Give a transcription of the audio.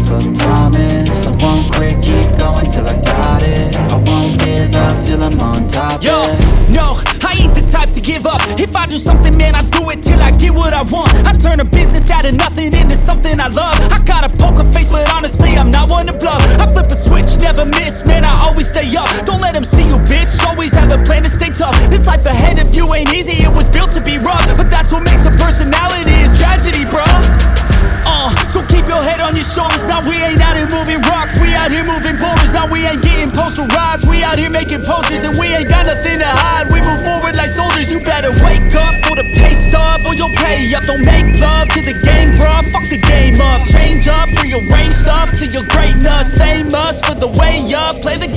for promise. I won't quit, keep going till I got it. I won't give up till I'm on top. Yo, no, I ain't the type to give up. If I do something, man, I do it till I get what I want. I turn a business out of nothing into something I love. I got a poker face, but honestly, I'm not one to bluff. I flip a switch, never miss, man, I always stay up. Don't let them see you, bitch, always have a plan to stay tough. This life ahead of you ain't easy, it was built to be rough. But that's what makes a personality, is tragedy, bruh. So keep your head on your shoulders. Now we ain't out here moving rocks, we out here moving boulders. Now we ain't getting posterized, we out here making posters. And we ain't got nothing to hide, we move forward like soldiers. You better wake up for the pay stub, or you'll pay up. Don't make love to the game, bruh, fuck the game up. Change up, rearrange stuff to your greatness. Famous for the way up, play the